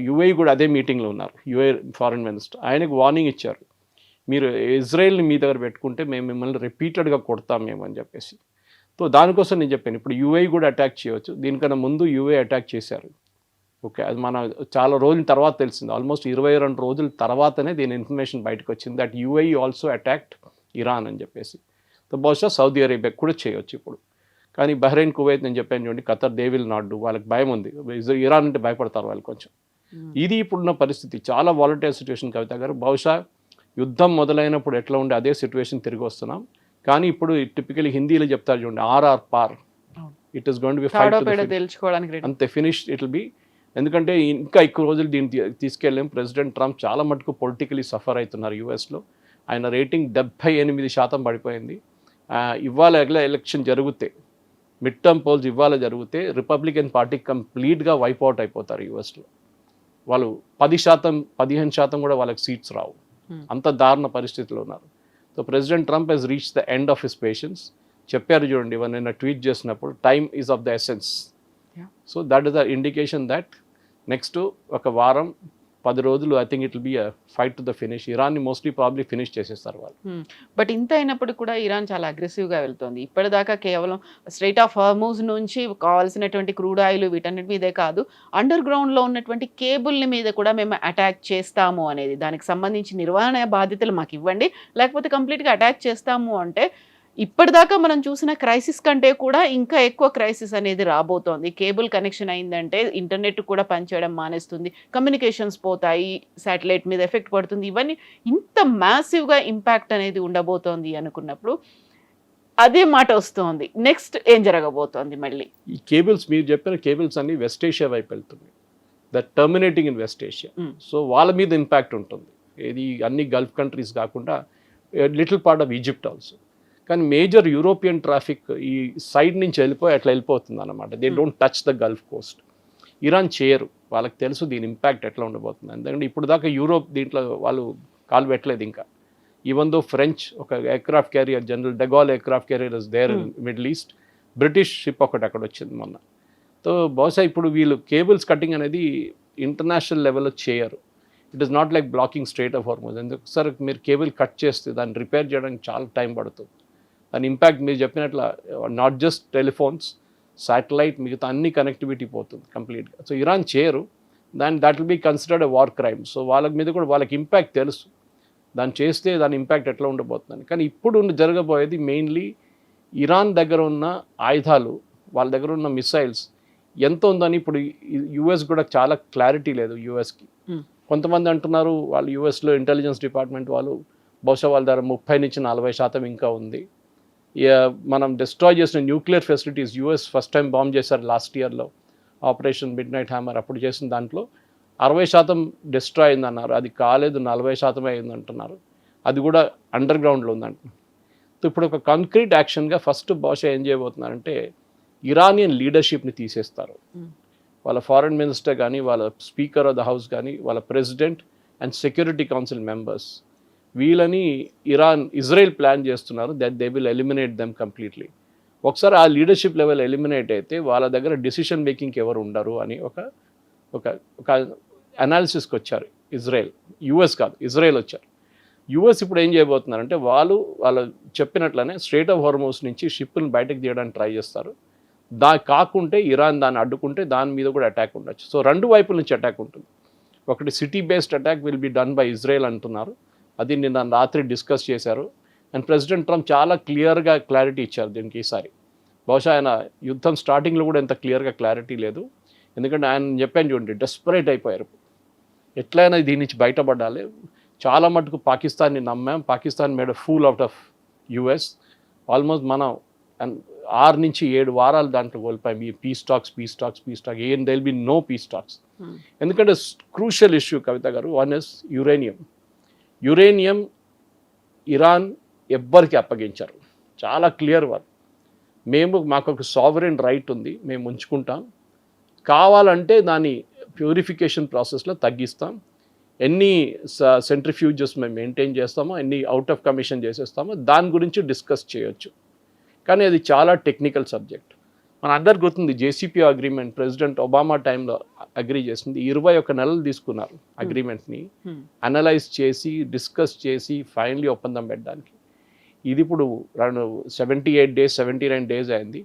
యుఏఈ కూడా అదే మీటింగ్లో ఉన్నారు, యుఏ ఫారెన్ మినిస్టర్. ఆయనకు వార్నింగ్ ఇచ్చారు, మీరు ఇజ్రాయెల్ని మీ దగ్గర పెట్టుకుంటే మేము మిమ్మల్ని రిపీటెడ్గా కొడతాం మేము అని చెప్పేసి. సో దానికోసం నేను చెప్పాను, ఇప్పుడు యూఏఈ కూడా అటాక్ చేయవచ్చు. దీనికన్నా ముందు యూఏ అటాక్ చేశారు. ఓకే, అది మన చాలా రోజుల తర్వాత తెలిసింది, ఆల్మోస్ట్ 22 రోజుల తర్వాతనే దీని ఇన్ఫర్మేషన్ బయటకు వచ్చింది that UAE also attacked Iran అని చెప్పేసి. సో బహుశా సౌదీ అరేబియా కూడా చేయవచ్చు ఇప్పుడు. కానీ బహ్రెయిన్, కువైత్ నేను చెప్పాను చూడండి, Qatar they will not do. వాళ్ళకి భయం ఉంది, ఇరాన్ అంటే భయపడతారు వాళ్ళు కొంచెం. ఇది ఇప్పుడున్న పరిస్థితి చాలా వాలటైల్ సిచ్యువేషన్ కవిత గారు. బహుశా యుద్ధం మొదలైనప్పుడు ఎట్లా ఉండే అదే సిచ్యువేషన్ తిరిగి వస్తున్నాం. కానీ ఇప్పుడు టిపికలీ హిందీలో చెప్తారు చూడండి, ఆర్ఆర్ పార్, it is going to be fight అంతే, ఫినిష్ ఇట్ విల్ బి. ఎందుకంటే ఇంకా ఎక్కువ రోజులు దీన్ని తీసుకెళ్ళాం. ప్రెసిడెంట్ ట్రంప్ చాలా మటుకు పొలిటికలీ సఫర్ అవుతున్నారు యూఎస్లో. ఆయన రేటింగ్ 78% పడిపోయింది. ఇవాళ ఎలక్షన్ జరిగితే, మిడ్ టర్మ్ పోల్స్ ఇవాళ జరిగితే రిపబ్లికన్ పార్టీ కంప్లీట్గా వైప్అవుట్ అయిపోతారు యూఎస్లో. వాళ్ళు 10%-15% కూడా వాళ్ళకి సీట్స్ రావు, అంత దారుణ పరిస్థితిలో ఉన్నారు. So president Trump has reach the end of his patience. చెప్పారు చూడండి నిన్న ట్వీట్ చేసినప్పుడు, time is of the essence. So that is the indication that next ఒక వారం 10 రోజులు I think it will be a fight to the finish. ఇరాన్ని mostly probably finish చేసేస్తారు వాళ్ళు. బట్ ఇంత అయినప్పుడు కూడా ఇరాన్ చాలా అగ్రెసివ్గా వెళ్తుంది. ఇప్పటిదాకా కేవలం స్ట్రైట్ ఆఫ్ హార్మూజ్ నుంచి కావాల్సినటువంటి క్రూడ్ ఆయిల్ వీటన్నిటి మీదే కాదు, అండర్ గ్రౌండ్లో ఉన్నటువంటి కేబుల్ని మీద కూడా మేము అటాక్ చేస్తాము అనేది, దానికి సంబంధించి నిర్వహణ బాధ్యతలు మాకు ఇవ్వండి, లేకపోతే కంప్లీట్గా అటాక్ చేస్తాము అంటే ఇప్పటిదాకా మనం చూసిన క్రైసిస్ కంటే కూడా ఇంకా ఎక్కువ క్రైసిస్ అనేది రాబోతోంది. కేబుల్ కనెక్షన్ అయిందంటే ఇంటర్నెట్ కూడా పనిచేయడం మానేస్తుంది, కమ్యూనికేషన్స్ పోతాయి, శాటిలైట్ మీద ఎఫెక్ట్ పడుతుంది. ఇవన్నీ ఇంత మ్యాసివ్గా ఇంపాక్ట్ అనేది ఉండబోతోంది అనుకున్నప్పుడు అదే మాట వస్తుంది. నెక్స్ట్ ఏం జరగబోతోంది మళ్ళీ? ఈ కేబుల్స్, మీరు చెప్పిన కేబుల్స్ అన్ని వెస్ట్ ఏషియా వైపు వెళ్తుంది, that terminating in west Asia. So వాళ్ళ మీద ఇంపాక్ట్ ఉంటుంది. ఇది అన్ని గల్ఫ్ కంట్రీస్ కాకుండా little part of Egypt also. కానీ మేజర్ యూరోపియన్ ట్రాఫిక్ ఈ సైడ్ నుంచి అట్లా వెళ్ళిపోతుంది అనమాట. They don't touch the Gulf Coast. Iran చేయరు, వాళ్ళకి తెలుసు దీని ఇంపాక్ట్ ఎట్లా ఉండబోతుంది. ఎందుకంటే ఇప్పుడు దాకా యూరోప్ దీంట్లో వాళ్ళు కాలు పెట్టలేదు ఇంకా. ఈవెన్ దో ఫ్రెంచ్ ఒక aircraft carrier, General de Gaulle aircraft carrier is there in Middle East, British ship ఒకటి అక్కడ వచ్చింది మొన్న. సో బహుశా ఇప్పుడు వీళ్ళు కేబుల్స్ కటింగ్ అనేది ఇంటర్నేషనల్ లెవెల్లో చేయరు. It is not like blocking straight of Hormuz. ఎందుకు సార్, మీరు కేబుల్ కట్ చేస్తే దాన్ని రిపేర్ చేయడానికి చాలా టైం పడుతుంది. దాని ఇంపాక్ట్ మీరు చెప్పినట్ల నాట్ జస్ట్ టెలిఫోన్స్, శాటిలైట్, మిగతా అన్ని కనెక్టివిటీ పోతుంది కంప్లీట్గా. సో ఇరాన్ చేయరు దాన్ని, that will be considered a war crime. So వాళ్ళ మీద కూడా వాళ్ళకి ఇంపాక్ట్ తెలుసు, దాన్ని చేస్తే దాని ఇంపాక్ట్ ఎట్లా ఉండబోతుందని. కానీ ఇప్పుడు జరగబోయేది మెయిన్లీ ఇరాన్ దగ్గర ఉన్న ఆయుధాలు, వాళ్ళ దగ్గర ఉన్న మిసైల్స్ ఎంత ఉందని ఇప్పుడు యుఎస్ కూడా చాలా క్లారిటీ లేదు యుఎస్కి. కొంతమంది అంటున్నారు వాళ్ళు యుఎస్లో ఇంటెలిజెన్స్ డిపార్ట్మెంట్ వాళ్ళు బహుశా వాళ్ళ దగ్గర 30-40% ఇంకా ఉంది. మనం డిస్ట్రాయ్ చేసిన nuclear facilities, US first time bomb చేశారు లాస్ట్ ఇయర్లో, ఆపరేషన్ మిడ్ నైట్ హ్యామర్. అప్పుడు చేసిన దాంట్లో 60% డిస్ట్రాయ్ అయిందన్నారు, అది కాలేదు 40% అయిందంటున్నారు. అది కూడా అండర్ గ్రౌండ్లో ఉందంటున్నారు. సో ఇప్పుడు ఒక కాంక్రీట్ యాక్షన్గా ఫస్ట్ బహుశా ఏం చేయబోతున్నారంటే ఇరానియన్ లీడర్షిప్ని తీసేస్తారు. వాళ్ళ ఫారెన్ మినిస్టర్ కానీ, వాళ్ళ స్పీకర్ ఆఫ్ ద హౌస్ కానీ, వాళ్ళ president and security council members, వీళ్ళని ఇజ్రాయెల్ ప్లాన్ చేస్తున్నారు that they will eliminate them completely. ఒకసారి ఆ లీడర్షిప్ లెవెల్ ఎలిమినేట్ అయితే వాళ్ళ దగ్గర డెసిషన్ మేకింగ్కి ఎవరు ఉండరు అని ఒక ఒక ఒక అనాలిసిస్కి వచ్చారు ఇజ్రాయెల్. యుఎస్ కాదు, ఇజ్రాయెల్ వచ్చారు. యుఎస్ ఇప్పుడు ఏం చేయబోతున్నారంటే వాళ్ళు చెప్పినట్లనే స్ట్రెయిట్ ఆఫ్ హార్మోస్ నుంచి షిప్ని బయటకు తీయడానికి ట్రై చేస్తారు. కాకుంటే ఇరాన్ దాన్ని అడ్డుకుంటే దాని మీద కూడా అటాక్ ఉండొచ్చు. సో రెండు వైపుల నుంచి అటాక్ ఉంటుంది. ఒకటి city based attack will be done by Israel అంటున్నారు. అది నిన్న రాత్రి డిస్కస్ చేశారు. అండ్ ప్రెసిడెంట్ ట్రంప్ చాలా క్లియర్గా క్లారిటీ ఇచ్చారు దీనికి ఈసారి. బహుశా ఆయన యుద్ధం స్టార్టింగ్లో కూడా ఎంత క్లియర్గా క్లారిటీ లేదు. ఎందుకంటే ఆయన చెప్పాను చూడండి, డెస్పరేట్ అయిపోయారు. ఎట్లయినా దీని నుంచి బయటపడాలి. చాలా మటుకు పాకిస్తాన్ని నమ్మాం. Pakistan made fool out of US. Almost మనం 6 నుంచి 7 వారాలు దాంట్లో కోల్పోయాం. ఈ పీస్ టాక్స్ ఏం there'll be no peace talks. ఎందుకంటే crucial issue Kavitha garu. One is uranium Iran ఎవ్వరికి అప్పగించారు. చాలా క్లియర్ వాళ్ళు. మాకు ఒక సావరెన్ రైట్ ఉంది, మేము ఉంచుకుంటాం. కావాలంటే దాని ప్యూరిఫికేషన్ ప్రాసెస్లో తగ్గిస్తాం. ఎన్ని సెంట్రిఫ్యూజెస్ మేము మెయింటైన్ చేస్తామో, ఎన్ని అవుట్ ఆఫ్ కమిషన్ చేసేస్తామో దాని గురించి డిస్కస్ చేయొచ్చు. కానీ అది చాలా టెక్నికల్ సబ్జెక్ట్. మన అందరు గుర్తుంది జేసీపీ అగ్రిమెంట్ ప్రెసిడెంట్ ఒబామా టైంలో అగ్రీ చేసింది. 21 నెలలు తీసుకున్నారు అగ్రిమెంట్ని అనలైజ్ చేసి డిస్కస్ చేసి ఫైనలీ ఒప్పందం పెట్టడానికి. ఇది ఇప్పుడు 78 డేస్ 79 డేస్ అయింది.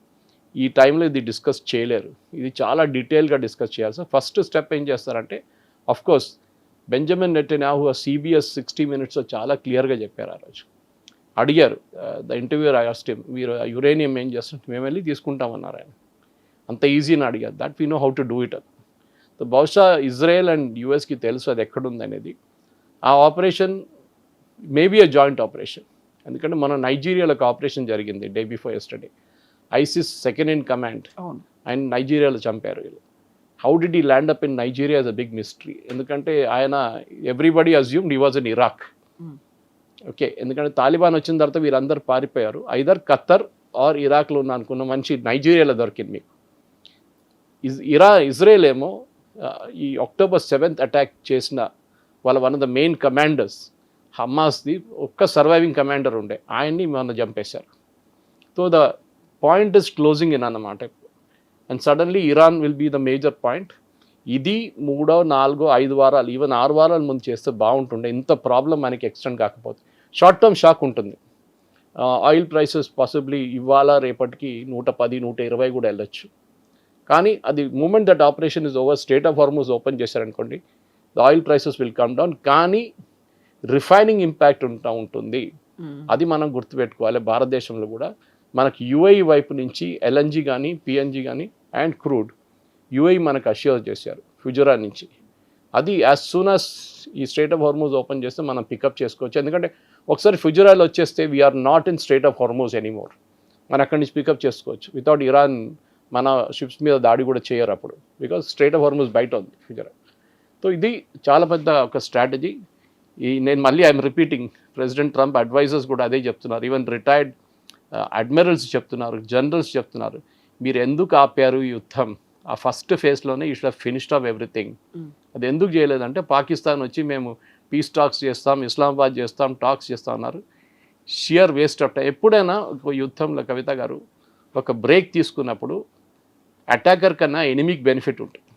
ఈ టైంలో ఇది డిస్కస్ చేయలేరు. ఇది చాలా డీటెయిల్గా డిస్కస్ చేయాలి. సో ఫస్ట్ స్టెప్ ఏం చేస్తారంటే, అఫ్కోర్స్ బెంజమిన్ నెటన్యాహు CBS 60 Minutesలో చాలా క్లియర్గా చెప్పారు. ఆ రోజు అడిగారు, ద ఇంటర్వ్యూర్ ఆస్క్డ్ హిమ్, మీరు యురేనియం ఏం చేస్తుంటే మేము వెళ్ళి తీసుకుంటామన్నారు ఆయన. అంత ఈజీని అడిగారు. That we know how to do it. So బహుశా ఇజ్రాయెల్ అండ్ యుఎస్కి తెలుసు అది ఎక్కడుంది అనేది. ఆ ఆపరేషన్ మేబీ అ జాయింట్ ఆపరేషన్. ఎందుకంటే మన నైజీరియాలో ఒక ఆపరేషన్ జరిగింది day before yesterday. ISIS second in command ఆయన నైజీరియాలో చంపారు. How did he land up in Nigeria is a big mystery. ఎందుకంటే ఆయన everybody assumed he was in Iraq. Okay, ఎందుకంటే తాలిబాన్ వచ్చిన తర్వాత వీరందరూ పారిపోయారు. ఐదర్ ఖత్తర్ ఆర్ ఇరాక్లో ఉన్న అనుకున్న మనిషి నైజీరియాలో దొరికింది మీకు. ఇజ్రాయెల్ ఏమో ఈ October 7th అటాక్ చేసిన one of the main commanders హమాస్ది ఒక్క సర్వైవింగ్ కమాండర్ ఉండే, ఆయన్ని మొన్న చంపేశారు. So the point is closing in అన్నమాట. And suddenly Iran will be the major point. ఇది 3, 4, 5 వారాలు ఈవెన్ 6 వారాల ముందు చేస్తే బాగుంటుండే. ఇంత ప్రాబ్లం మనకి ఎక్స్టెండ్ కాకపోతే షార్ట్ టర్మ్ షాక్ ఉంటుంది. ఆయిల్ ప్రైసెస్ పాసిబ్లీ ఇవాళ రేపటికి 110, 120 కూడా వెళ్ళొచ్చు. కానీ అది moment that operation is over, strait of Hormuz open చేశారనుకోండి, the oil prices will come down. కానీ రిఫైనింగ్ ఇంపాక్ట్ ఉంటుంది. అది మనం గుర్తుపెట్టుకోవాలి. భారతదేశంలో కూడా మనకి UAE వైపు నుంచి LNG కానీ PNG కానీ అండ్ క్రూడ్ UAE మనకు అష్యూర్ చేశారు ఫుజరా నుంచి. అది యాజ్ సూన్ యాజ్ ఈ స్ట్రెయిట్ ఆఫ్ హార్మోస్ ఓపెన్ చేస్తే మనం పికప్ చేసుకోవచ్చు. ఎందుకంటే ఒకసారి ఫుజరాలో వచ్చేస్తే we're not in strait of Hormuz anymore. మనం అక్కడి నుంచి పికప్ చేసుకోవచ్చు. వితౌట్ ఇరాన్ మన షిప్స్ మీద దాడి కూడా చేయరు అప్పుడు, బికాజ్ స్ట్రెయిట్ ఆఫ్ హార్మోస్ బయట ఉంది ఫుజరా. సో ఇది చాలా పెద్ద ఒక స్ట్రాటజీ. నేను మళ్ళీ I'm repeating, president Trump advisers కూడా అదే చెప్తున్నారు. ఈవెన్ రిటైర్డ్ అడ్మిరల్స్ చెప్తున్నారు, జనరల్స్ చెప్తున్నారు, మీరు ఎందుకు ఆపారు ఈ యుద్ధం? ఆ ఫస్ట్ ఫేజ్లోనే you should have finished off everything. అది ఎందుకు చేయలేదంటే పాకిస్తాన్ వచ్చి మేము పీస్ టాక్స్ చేస్తాం, ఇస్లామాబాద్ చేస్తాం, టాక్స్ చేస్తాం అన్నారు. Sheer waste of time. ఎప్పుడైనా ఒక యుద్ధంలో కవిత గారు ఒక బ్రేక్ తీసుకున్నప్పుడు అటాకర్ కన్నా ఎనిమికి బెనిఫిట్ ఉంటుంది.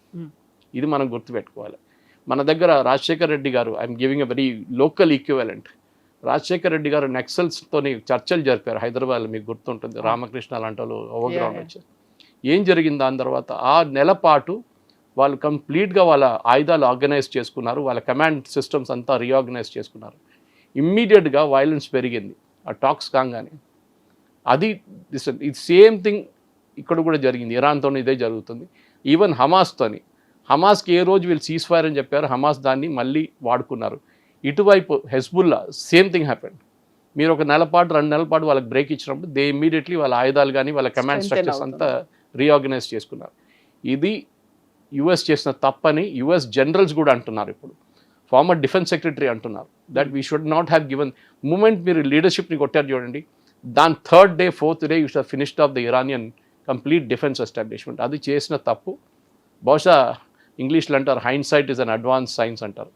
ఇది మనం గుర్తుపెట్టుకోవాలి. మన దగ్గర రాజశేఖర్ రెడ్డి గారు, I'm giving a very local equivalent. Rajasekhar Reddy గారు నక్సల్స్తోని చర్చలు జరిపారు హైదరాబాద్లో, మీకు గుర్తుంటుంది. రామకృష్ణ లాంటి వాళ్ళు ఓవర్గ్రౌండ్ వచ్చారు. ఏం జరిగింది దాని తర్వాత? ఆ నెల పాటు వాళ్ళు కంప్లీట్గా వాళ్ళ ఆయుధాలు ఆర్గనైజ్ చేసుకున్నారు, వాళ్ళ కమాండ్ సిస్టమ్స్ అంతా రీఆర్గనైజ్ చేసుకున్నారు. ఇమ్మీడియట్గా వైలెన్స్ పెరిగింది ఆ టాక్స్ కాగానే. అది ఇది సేమ్ థింగ్ ఇక్కడ కూడా జరిగింది. ఇరాన్తో ఇదే జరుగుతుంది. ఈవెన్ హమాస్కి ఏ రోజు వీళ్ళు సీజ్ ఫైర్ అని చెప్పారు, హమాస్ దాన్ని మళ్ళీ వాడుకున్నారు. ఇటువైపు హెజ్బుల్లా సేమ్ థింగ్ హ్యాపెండ్. మీరు ఒక నెల పాటు 2 నెలల పాటు వాళ్ళకి బ్రేక్ ఇచ్చినప్పుడు దే ఇమీడియట్లీ వాళ్ళ ఆయుధాలు కానీ వాళ్ళ కమాండ్ స్ట్రక్చర్స్ అంతా రీఆర్గనైజ్ చేసుకున్నారు. ఇది యుఎస్ చేసిన తప్పని యుఎస్ జనరల్స్ కూడా అంటున్నారు. ఇప్పుడు ఫార్మర్ డిఫెన్స్ సెక్రటరీ అంటున్నారు that we should not have given moment. మీరు లీడర్షిప్ని కొట్టారు చూడండి, దాని 3rd day 4th day you should have finished off the Iranian complete defence establishment. అది చేసిన తప్పు. బహుశా ఇంగ్లీష్లో అంటారు hindsight is an advance science అంటారు.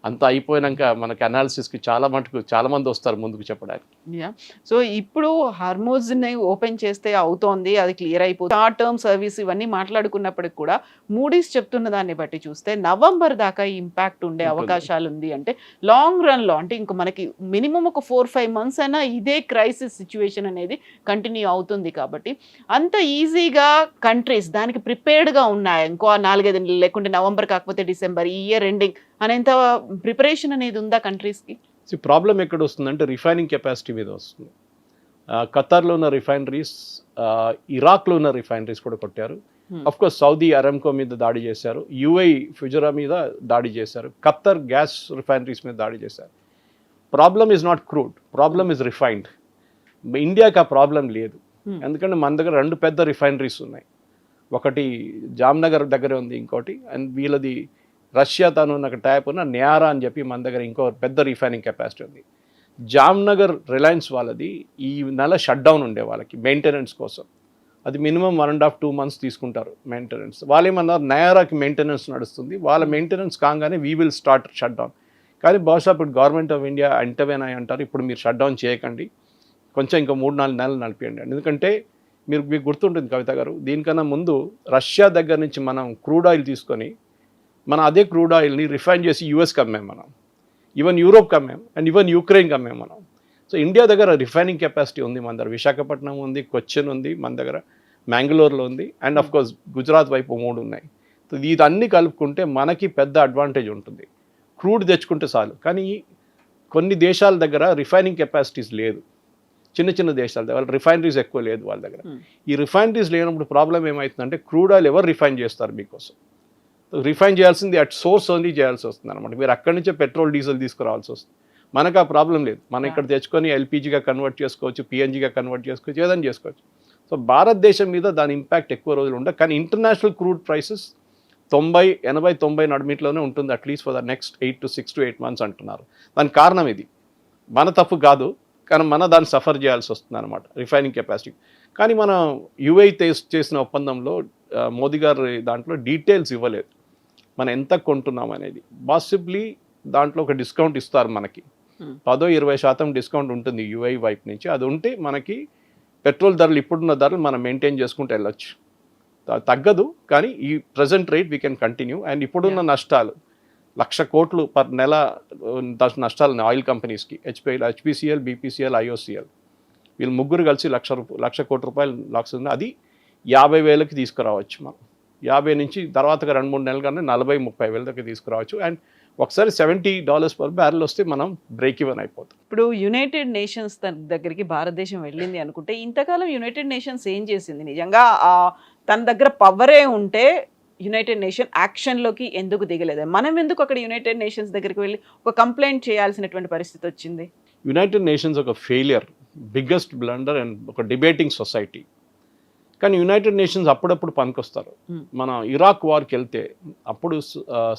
అంతా అయిపోయినాక మనకి అనాలిసిస్కి చాలా మంది వస్తారు ముందుకు చెప్పడానికి. యా సో ఇప్పుడు హార్మోజ్ని ఓపెన్ చేస్తే అవుతోంది, అది క్లియర్ అయిపోతుంది. షార్ట్ టర్మ్ సర్వీస్ ఇవన్నీ మాట్లాడుకున్నప్పటికి కూడా మూడీస్ చెప్తున్న దాన్ని బట్టి చూస్తే నవంబర్ దాకా ఈ ఇంపాక్ట్ ఉండే అవకాశాలు ఉంది. అంటే లాంగ్ రన్లో అంటే ఇంక మనకి మినిమం ఒక 4-5 months అయినా ఇదే క్రైసిస్ సిచ్యువేషన్ అనేది కంటిన్యూ అవుతుంది. కాబట్టి అంత ఈజీగా కంట్రీస్ దానికి ప్రిపేర్డ్గా ఉన్నాయి. ఇంకో 4-5 నెలలు లేకుంటే నవంబర్ కాకపోతే డిసెంబర్, ఈ ఇయర్ ఎండింగ్ అనేంత ప్రిపరేషన్ అనేది ఉందా కంట్రీస్కి? ప్రాబ్లం ఎక్కడ వస్తుందంటే రిఫైనింగ్ కెపాసిటీ మీద వస్తుంది. ఖతార్లో ఉన్న రిఫైనరీస్, ఇరాక్లో ఉన్న రిఫైనరీస్ కూడా కొట్టారు. అఫ్ కోర్స్ సౌదీ అరామ్కో మీద దాడి చేశారు, యుఐ ఫుజరా మీద దాడి చేశారు, ఖత్తర్ గ్యాస్ రిఫైనరీస్ మీద దాడి చేశారు. Problem is not crude, problem is refined. ఇండియాకి ఆ ప్రాబ్లం లేదు, ఎందుకంటే మన దగ్గర 2 పెద్ద రిఫైనరీస్ ఉన్నాయి. ఒకటి జామ్నగర్ దగ్గర ఉంది, ఇంకోటి అండ్ వీళ్ళది రష్యా తను ఉన్న టైప్ ఉన్న న్యారా అని చెప్పి మన దగ్గర ఇంకో పెద్ద రిఫైనింగ్ కెపాసిటీ ఉంది. జామ్నగర్ రిలయన్స్ వాళ్ళది ఈ నెల షట్ డౌన్ ఉండే వాళ్ళకి మెయింటెనెన్స్ కోసం. అది మినిమం 1.5-2 months తీసుకుంటారు మెయింటెనెన్స్. వాళ్ళు ఏమన్నారు, నయారాకి మెయింటెనెన్స్ నడుస్తుంది, వాళ్ళ మెయింటెనెన్స్ కాగానే we will start shut down. కానీ బహుశా ఇప్పుడు గవర్నమెంట్ ఆఫ్ ఇండియా ఇంటర్వెన్ అంటారు, ఇప్పుడు మీరు షట్ డౌన్ చేయకండి, కొంచెం ఇంకా 3-4 నెలలు నడిపియండి. ఎందుకంటే మీకు గుర్తుంటుంది కవిత గారు, దీనికన్నా ముందు రష్యా దగ్గర నుంచి మనం క్రూడ్ ఆయిల్ తీసుకొని మనం అదే క్రూడ్ ఆయిల్ని రిఫైన్ చేసి యూఎస్కి అమ్మాం మనం, ఈవెన్ యూరోప్కి అమ్మాం అండ్ ఈవెన్ యూక్రెయిన్కి అమ్మాం మనం. సో ఇండియా దగ్గర రిఫైనింగ్ కెపాసిటీ ఉంది, మన దగ్గర విశాఖపట్నం ఉంది, కొచ్చిన్ ఉంది, మన దగ్గర మ్యాంగ్లూర్లో ఉంది అండ్ ఆఫ్ కోర్స్ గుజరాత్ వైపు 3 ఉన్నాయి. సో ఇదన్నీ కలుపుకుంటే మనకి పెద్ద అడ్వాంటేజ్ ఉంటుంది. క్రూడ్ తెచ్చుకుంటే చాలు. కానీ కొన్ని దేశాల దగ్గర రిఫైనింగ్ కెపాసిటీస్ లేదు, చిన్న దేశాల దగ్గర రిఫైనరీస్ ఎక్కువ లేదు వాళ్ళ దగ్గర. ఈ రిఫైనరీస్ లేనప్పుడు ప్రాబ్లం ఏమవుతుందంటే క్రూడ్ ఆయిల్ ఎవరు రిఫైన్ చేస్తారు మీకోసం? రిఫైన్ చేయాల్సింది అట్ సోర్స్ ఓన్లీ చేయాల్సి వస్తుంది అనమాట. మీరు అక్కడి నుంచే పెట్రోల్ డీజిల్ తీసుకురావాల్సి వస్తుంది. మనకు ఆ ప్రాబ్లం లేదు, మనం ఇక్కడ తెచ్చుకొని ఎల్పిజిగా కన్వర్ట్ చేసుకోవచ్చు, పిఎన్జిగా కన్వర్ట్ చేసుకోవచ్చు, ఏదైనా చేసుకోవచ్చు. సో భారతదేశం మీద దాని ఇంపాక్ట్ ఎక్కువ రోజులు ఉండదు. కానీ ఇంటర్నేషనల్ క్రూడ్ ప్రైసెస్ 80-90 నడిమిట్లోనే ఉంటుంది, at least for the next 6 to 8 months అంటున్నారు. దానికి కారణం ఇది మన తప్పు కాదు, కానీ మన దాన్ని సఫర్ చేయాల్సి వస్తుంది అనమాట రిఫైనింగ్ కెపాసిటీ. కానీ మనం యుఐ చేసిన ఒప్పందంలో మోదీ గారు దాంట్లో డీటెయిల్స్ ఇవ్వలేదు, మనం ఎంత కొంటున్నాం అనేది. పాసిబ్లీ దాంట్లో ఒక డిస్కౌంట్ ఇస్తారు మనకి, 10-20% డిస్కౌంట్ ఉంటుంది యుఐ వైపు నుంచి. అది ఉంటే మనకి పెట్రోల్ ధరలు ఇప్పుడున్న ధరలు మనం మెయింటైన్ చేసుకుంటూ వెళ్ళొచ్చు, తగ్గదు. కానీ ఈ present rate V can continue. And ఇప్పుడున్న నష్టాలు 1,00,000 కోట్లు పర్ నెల నష్టాలు ఆయిల్ కంపెనీస్కి, హెచ్పిసిఎల్, బీపీసీఎల్, ఐఓసిఎల్ వీళ్ళు ముగ్గురు కలిసి 1,00,000 కోట్ల రూపాయలు లాక్స్ ఉంది. అది 50,000కి తీసుకురావచ్చు మనం. 50 నుంచి తర్వాత 2-3 నెలలు కానీ 40-30 దాకా తీసుకురావచ్చు. అండ్ ఒకసారి $70 per barrel వస్తే మనం బ్రేక్ ఈవెన్ అయిపోతాం. ఇప్పుడు యునైటెడ్ నేషన్స్ దగ్గరికి భారతదేశం వెళ్ళింది అనుకుంటే, ఇంతకాలం యునైటెడ్ నేషన్స్ ఏం చేసింది? నిజంగా తన దగ్గర పవరే ఉంటే యునైటెడ్ నేషన్ యాక్షన్లోకి ఎందుకు దిగలేదు? మనం ఎందుకు అక్కడ యునైటెడ్ నేషన్స్ దగ్గరికి వెళ్ళి ఒక కంప్లైంట్ చేయాల్సినటువంటి పరిస్థితి వచ్చింది? యునైటెడ్ నేషన్స్ ఒక ఫెయిలియర్, బిగ్గెస్ట్ బ్లండర్ అండ్ ఒక డిబేటింగ్ సొసైటీ. కానీ యునైటెడ్ నేషన్స్ అప్పుడప్పుడు పనికొస్తారు. మన ఇరాక్ వార్కి వెళ్తే అప్పుడు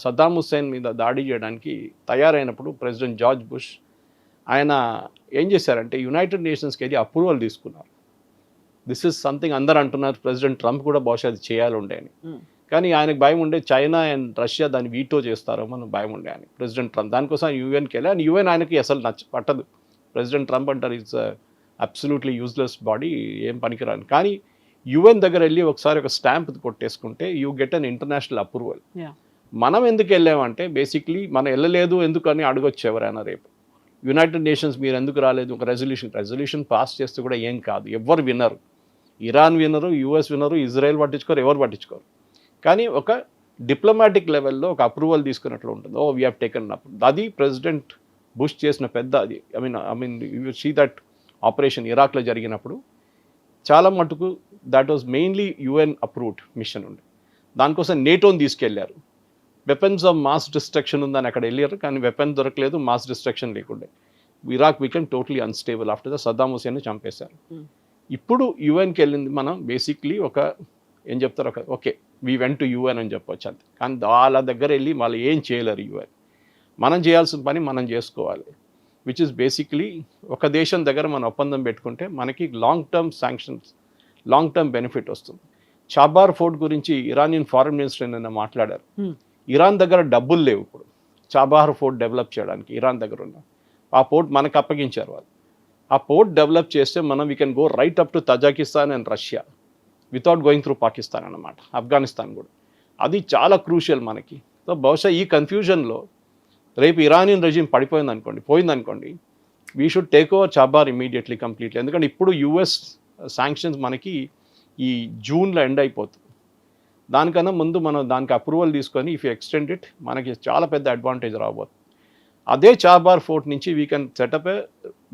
సద్దాం హుస్సేన్ మీద దాడి చేయడానికి తయారైనప్పుడు ప్రెసిడెంట్ జార్జ్ బుష్ ఆయన ఏం చేశారంటే యునైటెడ్ నేషన్స్కి వెళ్ళి అప్రూవల్ తీసుకున్నారు. దిస్ ఈజ్ సంథింగ్ అందరు అంటున్నారు, ప్రెసిడెంట్ ట్రంప్ కూడా బహుశా అది చేయాలి ఉండే అని. కానీ ఆయనకు భయం ఉండే చైనా అండ్ రష్యా దాన్ని వీటో చేస్తారో మనం భయం ఉండే అని ప్రెసిడెంట్ ట్రంప్. దానికోసం యుఎన్కి వెళ్ళి, అండ్ యుఎన్ ఆయనకి అసలు పట్టదు. ప్రెసిడెంట్ ట్రంప్ అంటారు ఇట్స్ అబ్సల్యూట్లీ యూజ్లెస్ బాడీ, ఏం పనికిరాని. కానీ యుఎన్ దగ్గర వెళ్ళి ఒకసారి ఒక స్టాంప్ కొట్టేసుకుంటే you get an international approval. మనం ఎందుకు వెళ్ళామంటే బేసిక్లీ మనం వెళ్ళలేదు ఎందుకని అడగొచ్చు ఎవరైనా రేపు, యునైటెడ్ నేషన్స్ మీరు ఎందుకు రాలేదు, ఒక రెజల్యూషన్ పాస్ చేస్తే కూడా ఏం కాదు, ఎవరు వినరు. ఇరాన్ వినరు, యుఎస్ వినరు, ఇజ్రాయెల్ పట్టించుకోరు, ఎవరు పట్టించుకోరు. కానీ ఒక డిప్లొమాటిక్ లెవెల్లో ఒక అప్రూవల్ తీసుకున్నట్లు ఉంటుంది. We have taken up. అది ప్రెసిడెంట్ బుష్ చేసిన పెద్ద అది. I mean you see that operation ఇరాక్లో జరిగినప్పుడు చాలా మటుకు that was mainly UN approved mission ఉండే. దానికోసం నేటోని తీసుకెళ్లారు. వెపన్స్ ఆఫ్ మాస్ డిస్ట్రక్షన్ ఉందని అక్కడ వెళ్ళారు, కానీ వెపన్ దొరకలేదు, మాస్ డిస్ట్రక్షన్ లేకుండే. Iraq became totally unstable after the Saddam Hussein చంపేశారు. ఇప్పుడు యుఎన్కి వెళ్ళింది మనం బేసిక్లీ ఒక ఏం చెప్తారు, ఒక okay we went to UN అని చెప్పొచ్చు అంతే. కానీ వాళ్ళ దగ్గర వెళ్ళి వాళ్ళు ఏం చేయలేరు యుఎన్. మనం చేయాల్సిన పని మనం చేసుకోవాలి, విచ్ ఇస్ బేసిక్లీ ఒక దేశం దగ్గర మనం ఒప్పందం పెట్టుకుంటే మనకి long term sanctions, long term benefit వస్తుంది. చాబార్ ఫోర్ట్ గురించి ఇరానియన్ ఫారెన్ మినిస్టర్ నిన్న మాట్లాడారు. ఇరాన్ దగ్గర డబ్బులు లేవు ఇప్పుడు, చాబహార్ పోర్ట్ డెవలప్ చేయడానికి ఇరాన్ దగ్గర ఉన్న ఆ పోర్ట్ మనకు అప్పగించారు వాళ్ళు. ఆ పోర్ట్ డెవలప్ చేస్తే మనం we can go right up to Tajikistan and Russia without going through Pakistan అన్నమాట, ఆఫ్ఘనిస్తాన్ కూడా. అది చాలా క్రూషియల్ మనకి. సో బహుశా ఈ కన్ఫ్యూజన్లో రేపు ఇరానియన్ రెజిమ్ పోయిందనుకోండి we should take over Chabahar immediately completely. ఎందుకంటే ఇప్పుడు యూఎస్ శాంక్షన్స్ మనకి ఈ జూన్లో ఎండ్ అయిపోతుంది. దానికన్నా ముందు మనం దానికి అప్రూవల్ తీసుకొని ఇఫ్ ఎక్స్టెండ్ ఇట్ మనకి చాలా పెద్ద అడ్వాంటేజ్ రాబోతుంది. అదే చాబార్ ఫోర్ట్ నుంచి we can setup A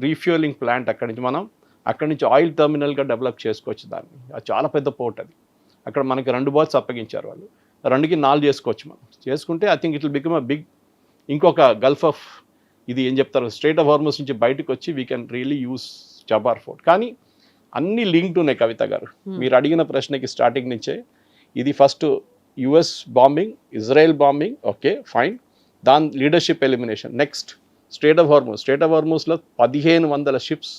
refuelling plant. అక్కడి నుంచి ఆయిల్ టర్మినల్గా డెవలప్ చేసుకోవచ్చు దాన్ని. అది చాలా పెద్ద పోర్ట్ అది. అక్కడ మనకి 2 బర్త్స్ అప్పగించారు వాళ్ళు, 2కి 4 చేసుకోవచ్చు మనం. చేసుకుంటే I think it will become a big ఇంకొక గల్ఫ్ ఆఫ్ ఇది ఏం చెప్తారు స్ట్రైట్ ఆఫ్ హార్మస్ నుంచి బయటకు వచ్చి we can really use Chabahar port. కానీ అన్నీ లింక్డ్ ఉన్నాయి కవిత గారు. మీరు అడిగిన ప్రశ్నకి స్టార్టింగ్ నుంచే ఇది first US bombing, Israel bombing, okay fine, దాని leadership elimination. Next strait of హార్మస్లో 1500 షిప్స్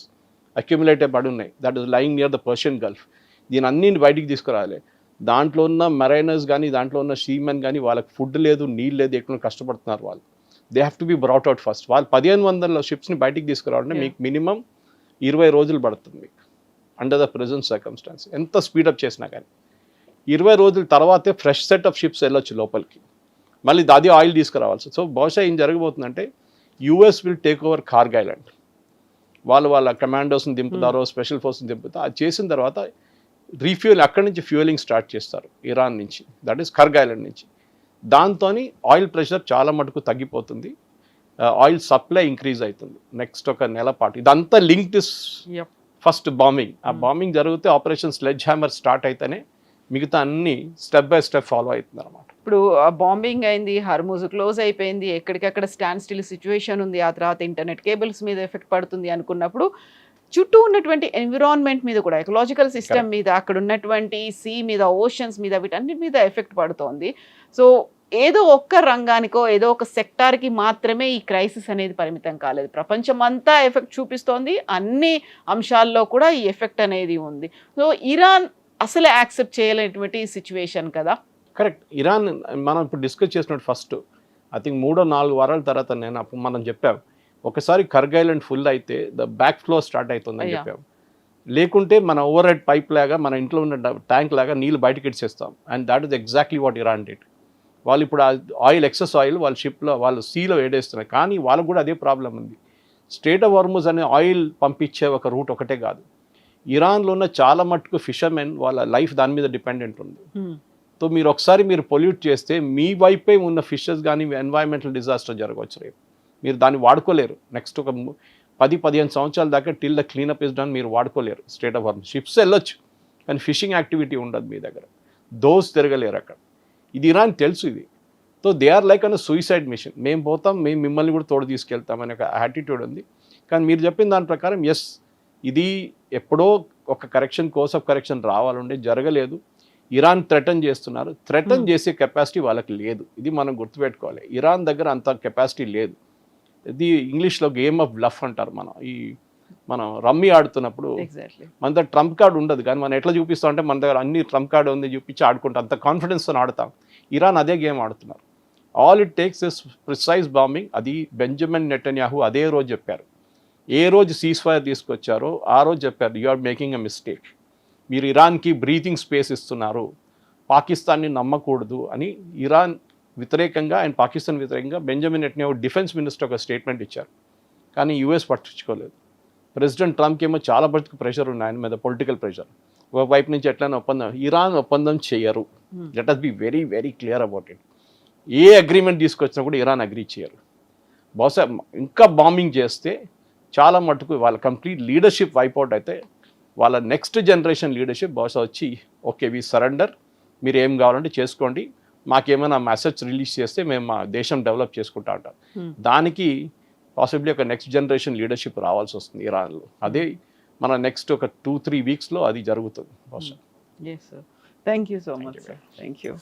అక్యుములేట్ పడి ఉన్నాయి. That is lying near the Persian Gulf. దీని అన్నింటి బయటికి తీసుకురావాలి. దాంట్లో ఉన్న మెరైనర్స్ కానీ దాంట్లో ఉన్న సీమెన్ కానీ వాళ్ళకి ఫుడ్ లేదు, నీళ్ళు లేదు, ఎక్కడ కష్టపడుతున్నారు వాళ్ళు. They have to be brought out first. వాళ్ళు 1500 షిప్స్ని బయటికి తీసుకురావాలంటే మీకు మినిమం 20 రోజులు పడుతుంది మీకు అండర్ ద ప్రెజెంట్ సర్కమ్స్టాన్స్. ఎంత స్పీడప్ చేసినా కానీ 20 రోజుల తర్వాతే ఫ్రెష్ సెట్ ఆఫ్ షిప్స్ వెళ్ళొచ్చు లోపలికి, మళ్ళీ అది ఆయిల్ తీసుకురావాల్సి. సో బహుశా ఏం జరగబోతుందంటే US will take over Kharg Island. వాళ్ళ కమాండోస్ని దింపుతారో స్పెషల్ ఫోర్స్ని దింపుతారో. అది చేసిన తర్వాత రీఫ్యూల్ అక్కడి నుంచి ఫ్యూయలింగ్ స్టార్ట్ చేస్తారు ఇరాన్ నుంచి, దట్ ఈస్ కార్గ్ ఐలాండ్ నుంచి. దాంతో ఆయిల్ ప్రెషర్ చాలా మటుకు తగ్గిపోతుంది, ఆయిల్ సప్లై ఇంక్రీజ్ అవుతుంది నెక్స్ట్ ఒక నెల పాటు. ఇదంతా లింక్డ్ ఇస్ ఫస్ట్ బాంబింగ్. ఆ బాంబింగ్ జరిగితే ఆపరేషన్ స్లెడ్జ్ హ్యామర్ స్టార్ట్ అయితేనే మిగతా అన్ని స్టెప్ బై స్టెప్ ఫాలో అవుతుంది అనమాట. ఇప్పుడు బాంబింగ్ అయింది, హర్ముజ్ క్లోజ్ అయిపోయింది, ఎక్కడికక్కడ స్టాండ్ స్టిల్ సిచ్యువేషన్ ఉంది, ఆ తర్వాత ఇంటర్నెట్ కేబుల్స్ మీద ఎఫెక్ట్ పడుతుంది అనుకున్నప్పుడు చుట్టూ ఉన్నటువంటి ఎన్విరాన్మెంట్ మీద కూడా, ఎకలాజికల్ సిస్టమ్ మీద, అక్కడ ఉన్నటువంటి సీ మీద, ఓషన్స్ మీద, వీటన్నిటి మీద ఎఫెక్ట్ పడుతోంది. సో ఏదో ఒక్క రంగానికో ఏదో ఒక సెక్టార్కి మాత్రమే ఈ క్రైసిస్ అనేది పరిమితం కాలేదు, ప్రపంచం అంతా ఎఫెక్ట్ చూపిస్తోంది. అన్ని అంశాల్లో కూడా ఈ ఎఫెక్ట్ అనేది ఉంది. సో ఇరాన్ అసలు యాక్సెప్ట్ చేయలేనటువంటి సిచ్యువేషన్ కదా. కరెక్ట్. ఇరాన్ మనం ఇప్పుడు డిస్కస్ చేసినట్టు ఫస్ట్ ఐ థింక్ 3-4 వారాల తర్వాత మనం చెప్పాం ఒకసారి కార్గ్ ఐలాండ్ ఫుల్ అయితే ద బ్యాక్ ఫ్లో స్టార్ట్ అవుతుందని చెప్పాం. లేకుంటే మన ఓవర్ హెడ్ పైప్ లాగా మన ఇంట్లో ఉన్న ట్యాంక్ లాగా నీళ్ళు బయటకి ఇచ్చేస్తాం. And that is exactly what Iran did. వాళ్ళు ఇప్పుడు ఆయిల్ ఎక్సెస్ ఆయిల్ వాళ్ళ షిప్లో వాళ్ళు సీలో వేడేస్తున్నారు. కానీ వాళ్ళకు కూడా అదే ప్రాబ్లం ఉంది. స్ట్రైట్ ఆఫ్ హార్మజ్ అనే ఆయిల్ పంపించే ఒక రూట్ ఒకటే కాదు, ఇరాన్లో ఉన్న చాలా మట్టుకు ఫిషర్మెన్ వాళ్ళ లైఫ్ దాని మీద డిపెండెంట్ ఉంది. సో మీరు ఒకసారి పొల్యూట్ చేస్తే మీ వైపే ఉన్న ఫిషెస్ కానీ ఎన్వైరన్మెంటల్ డిజాస్టర్ జరగవచ్చు. రేపు మీరు దాన్ని వాడుకోలేరు. నెక్స్ట్ ఒక 10-15 సంవత్సరాల దాకా till the cleanup is done మీరు వాడుకోలేరు స్ట్రైట్ ఆఫ్ హార్మజ్. షిప్స్ వెళ్ళొచ్చు కానీ ఫిషింగ్ యాక్టివిటీ ఉండదు మీ దగ్గర, దోస్ తిరగలేరు అక్కడ. ఇది ఇరాన్ తెలుసు ఇది. So they are like an suicide mission. మేము పోతాం, మేము మిమ్మల్ని కూడా తోడు తీసుకెళ్తామనే ఒక యాటిట్యూడ్ ఉంది. కానీ మీరు చెప్పిన దాని ప్రకారం ఎస్, ఇది ఎప్పుడో ఒక కోర్స్ ఆఫ్ కరెక్షన్ రావాలంటే జరగలేదు. ఇరాన్ థ్రెటన్ చేస్తున్నారు. థ్రెటన్ చేసే కెపాసిటీ వాళ్ళకి లేదు. ఇది మనం గుర్తుపెట్టుకోవాలి. ఇరాన్ దగ్గర అంత కెపాసిటీ లేదు. ఇది ఇంగ్లీష్లో గేమ్ ఆఫ్ బ్లఫ్ అంటారు. మనం రమ్మీ ఆడుతున్నప్పుడు మన దగ్గర ట్రంప్ కార్డ్ ఉండదు, కానీ మనం ఎట్లా చూపిస్తాం అంటే మన దగ్గర అన్ని ట్రంప్ కార్డ్ ఉంది చూపించి ఆడుకుంటాం, అంత కాన్ఫిడెన్స్తో ఆడతాం. ఇరాన్ అదే గేమ్ ఆడుతున్నారు. All it takes is precise bombing. అది బెంజమిన్ నెటన్యాహు అదే రోజు చెప్పారు. ఏ రోజు సీజ్ ఫైర్ తీసుకొచ్చారో ఆ రోజు చెప్పారు, you are making a mistake, మీరు ఇరాన్కి బ్రీతింగ్ స్పేస్ ఇస్తున్నారు, పాకిస్తాన్ని నమ్మకూడదు అని ఇరాన్ వ్యతిరేకంగా అండ్ పాకిస్తాన్ వ్యతిరేకంగా బెంజమిన్ నెటన్యాహు డిఫెన్స్ మినిస్టర్ ఒక స్టేట్మెంట్ ఇచ్చారు. కానీ యూఎస్ పట్టించుకోలేదు. ప్రెసిడెంట్ ట్రంప్కి ఏమో చాలా బతుకు ప్రెషర్ ఉంది ఆయన మీద, పొలిటికల్ ప్రెషర్. ఒక వైపు నుంచి ఎట్లయినా ఇరాన్ ఒప్పందం చేయరు. Let us be very very clear about it. ఏ అగ్రిమెంట్ తీసుకొచ్చినా కూడా ఇరాన్ అగ్రీ చేయరు. బహుశా ఇంకా బాంబింగ్ చేస్తే చాలా మటుకు వాళ్ళ కంప్లీట్ లీడర్షిప్ వైపౌట్ అయితే వాళ్ళ నెక్స్ట్ జనరేషన్ లీడర్షిప్ బహుశా వచ్చి ఓకే వి సరెండర్, మీరు ఏం కావాలంటే చేసుకోండి, మాకేమైనా మెసేజ్ రిలీజ్ చేస్తే మేము మా దేశం డెవలప్ చేసుకుంటా అంటారు. దానికి పాసిబ్లీ ఒక నెక్స్ట్ జనరేషన్ లీడర్షిప్ రావాల్సి వస్తుంది ఇరాన్లో. అదే మన నెక్స్ట్ ఒక 2-3 వీక్స్లో అది జరుగుతుంది బహుశా. Thank you so much sir. Thank you.